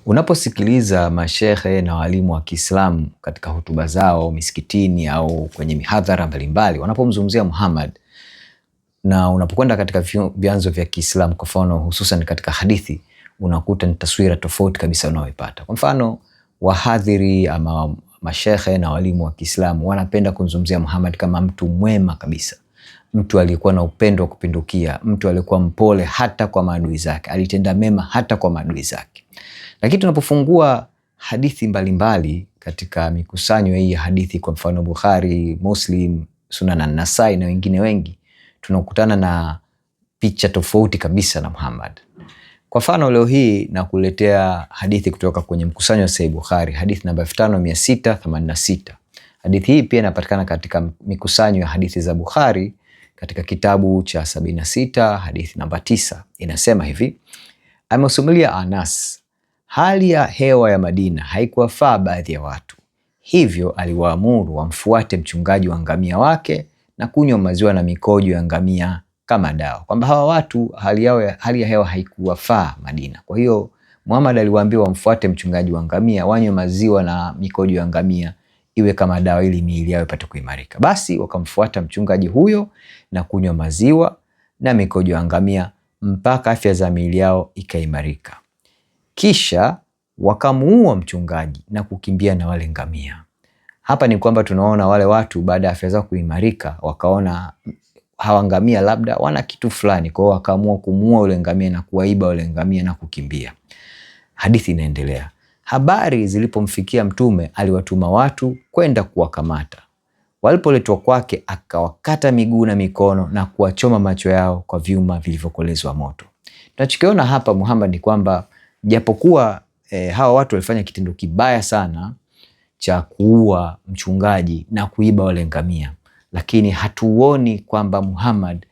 Unaposikiliza mashehe na walimu wa Kiislamu katika hotuba zao misikitini au kwenye mihadhara mbalimbali wanapomzungumzia Muhammad, na unapokwenda katika vyanzo vya Kiislamu, kwa mfano hususan katika hadithi, unakuta ni taswira tofauti kabisa unaoipata. Kwa mfano, wahadhiri ama mashehe na walimu wa Kiislamu wanapenda kumzungumzia Muhammad kama mtu mwema kabisa, mtu aliyekuwa na upendo wa kupindukia, mtu aliyekuwa mpole hata kwa maadui zake, alitenda mema hata kwa maadui zake. Lakini tunapofungua hadithi mbalimbali katika mikusanyo hii ya hadithi, kwa mfano Bukhari, Muslim, Sunan an-Nasai na wengine wengi, tunakutana na picha tofauti kabisa na Muhammad. Kwa mfano leo hii na kuletea hadithi kutoka kwenye mkusanyo wa Sahih Bukhari, hadithi namba 5686. Hadithi hii pia inapatikana katika mikusanyo ya hadithi za Bukhari katika kitabu cha 76, hadithi namba 9. Inasema hivi: amesimulia Anas, hali ya hewa ya Madina haikuwafaa baadhi ya watu, hivyo aliwaamuru wamfuate mchungaji wa ngamia wake na kunywa maziwa na mikojo ya ngamia kama dawa. Kwamba hawa watu hali ya hewa haikuwafaa Madina. Kwa hiyo Muhammad aliwaambia wamfuate mchungaji wa ngamia, wanywe maziwa na mikojo ya ngamia iwe kama dawa ili miili yao ipate kuimarika. Basi wakamfuata mchungaji huyo na kunywa maziwa na mikojo ya ngamia mpaka afya za miili yao ikaimarika. Kisha wakamuua mchungaji na kukimbia na wale ngamia. Hapa ni kwamba tunaona wale watu baada ya afya zao kuimarika wakaona hawa ngamia labda wana kitu fulani, kwa hiyo wakaamua kumuua ule ngamia na kuwaiba ule ngamia na kukimbia. Hadithi inaendelea. Habari zilipomfikia Mtume, aliwatuma watu kwenda kuwakamata. Walipoletwa kwake, akawakata miguu na mikono na kuwachoma macho yao kwa vyuma vilivyokolezwa moto. Tunachokiona hapa Muhammad ni kwamba japokuwa hawa watu walifanya kitendo kibaya sana cha kuua mchungaji na kuiba wale ngamia, lakini hatuoni kwamba Muhammad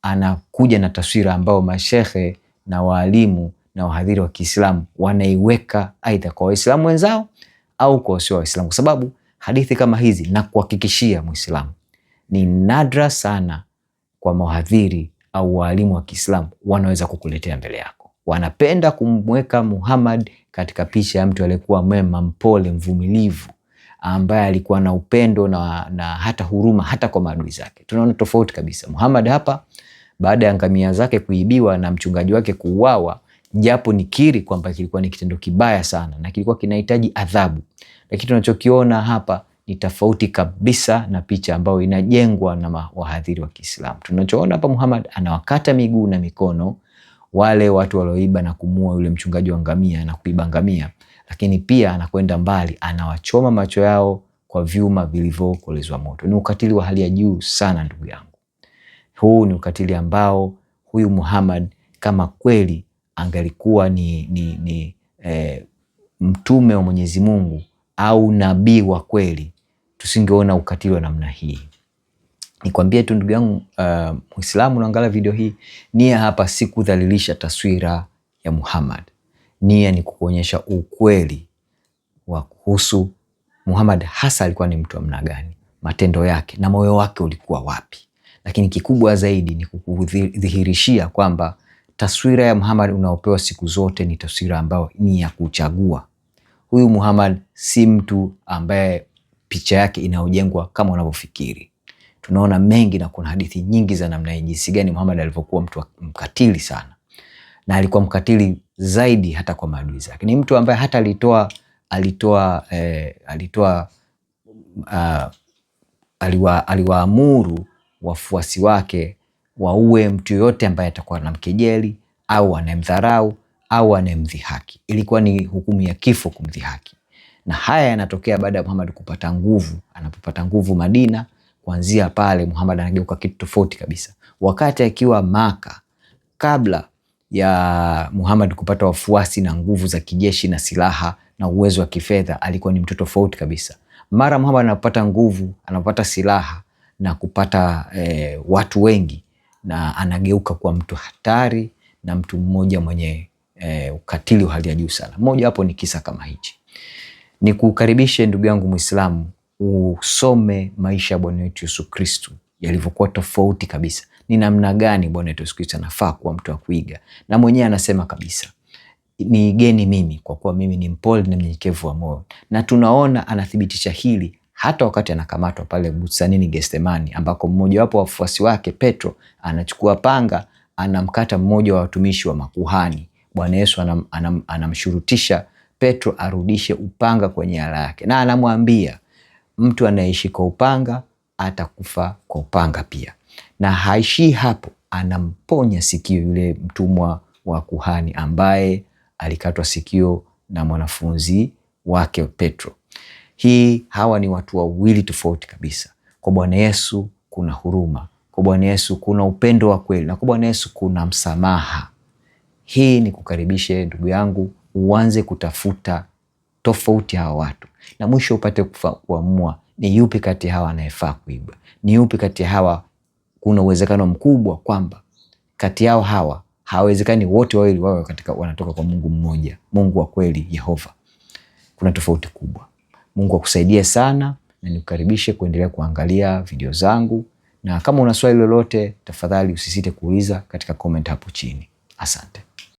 anakuja na taswira ambao mashehe na walimu na wahadhiri wa Kiislamu wanaiweka aidha kwa Waislamu wenzao au kwa wasio Waislamu, kwa sababu hadithi kama hizi, na kuhakikishia Muislamu, ni nadra sana kwa mawahadhiri au walimu wa Kiislamu wanaweza kukuletea mbele yako. Wanapenda kumweka Muhammad katika picha ya mtu aliyekuwa mwema, mpole, mvumilivu, ambaye alikuwa na upendo na hata huruma hata kwa maadui zake. Tunaona tofauti kabisa. Muhammad hapa, baada ya ngamia zake kuibiwa na mchungaji wake kuuawa, japo nikiri kwamba kilikuwa ni kitendo kibaya sana na kilikuwa kinahitaji adhabu, lakini tunachokiona hapa ni tofauti kabisa na picha ambayo inajengwa na wahadhiri wa Kiislamu. Tunachoona hapa, Muhammad anawakata miguu na mikono wale watu walioiba na kumua yule mchungaji wa ngamia na kuiba ngamia, lakini pia anakwenda mbali, anawachoma macho yao kwa vyuma vilivyokolezwa moto. Ni ukatili wa hali ya juu sana, ndugu yangu. Huu ni ukatili ambao huyu Muhammad, kama kweli angalikuwa ni mtume wa Mwenyezi Mungu au nabii wa kweli, tusingeona ukatili wa namna hii. Nikwambie tu ndugu yangu Muislamu unaangalia video hii, nia hapa si kudhalilisha taswira ya Muhammad. Nia ni kukuonyesha ukweli wa kuhusu Muhammad, hasa alikuwa ni mtu wa namna gani, matendo yake na moyo wake ulikuwa wapi. Lakini kikubwa zaidi ni kukudhihirishia kwamba taswira ya Muhammad unaopewa siku zote ni taswira ambayo ni ya kuchagua. Huyu Muhammad si mtu ambaye picha yake inaojengwa kama unavyofikiri. Tunaona mengi na kuna hadithi nyingi za namna hii, jinsi gani Muhammad alivyokuwa mtu mkatili sana, na alikuwa mkatili zaidi hata kwa maadui zake. Ni mtu ambaye hata aliwaamuru wafuasi wake waue mtu yoyote ambaye atakuwa anamkejeli au anemdharau au anemdhihaki. Ilikuwa ni hukumu ya kifo kumdhihaki. Na haya yanatokea baada ya Muhammad kupata nguvu. Anapopata nguvu Madina, kuanzia pale Muhammad anageuka kitu tofauti kabisa. Wakati akiwa Maka, kabla ya Muhammad kupata wafuasi na nguvu za kijeshi na silaha na uwezo wa kifedha, alikuwa ni mtu tofauti kabisa. Mara Muhammad anapata nguvu, anapata silaha na kupata watu wengi, na anageuka kuwa mtu hatari na mtu mmoja mwenye ukatili wa hali ya juu sana. Moja hapo ni kisa kama hichi. Ni kukaribishe ndugu yangu Muislamu usome maisha ya Bwana wetu Yesu Kristo yalivyokuwa tofauti kabisa. Ni namna gani Bwana wetu Yesu Kristo anafaa kuwa mtu wa kuiga. Na mwenyewe anasema kabisa, niigeni mimi kwa kuwa mimi ni mpole na mnyenyekevu wa moyo. Na tunaona anathibitisha hili hata wakati anakamatwa pale bustanini Getsemani, ambako mmoja wapo wa wafuasi wake Petro anachukua panga anamkata mmoja wa watumishi wa makuhani. Bwana Yesu anamshurutisha Petro arudishe upanga kwenye ala yake, na anamwambia mtu anayeishi kwa upanga atakufa kwa upanga pia. Na haishii hapo, anamponya sikio yule mtumwa wa kuhani ambaye alikatwa sikio na mwanafunzi wake Petro. Hawa ni watu wawili tofauti kabisa. Kwa Bwana Yesu kuna huruma, kwa Bwana Yesu kuna upendo wa kweli, na kwa Bwana Yesu kuna msamaha. Hii ni kukaribishe ndugu yangu, uanze kutafuta tofauti hawa watu, na mwisho upate kuamua ni yupi kati hawa anayefaa kuiba, ni yupi kati hawa kuna uwezekano mkubwa kwamba kati yao hawa hawezekani wote wawili wawe wanatoka kwa Mungu mmoja, Mungu wa kweli, Yehova. Kuna tofauti kubwa. Mungu akusaidie sana, na nikukaribishe kuendelea kuangalia video zangu, na kama una swali lolote tafadhali usisite kuuliza katika comment hapo chini. Asante.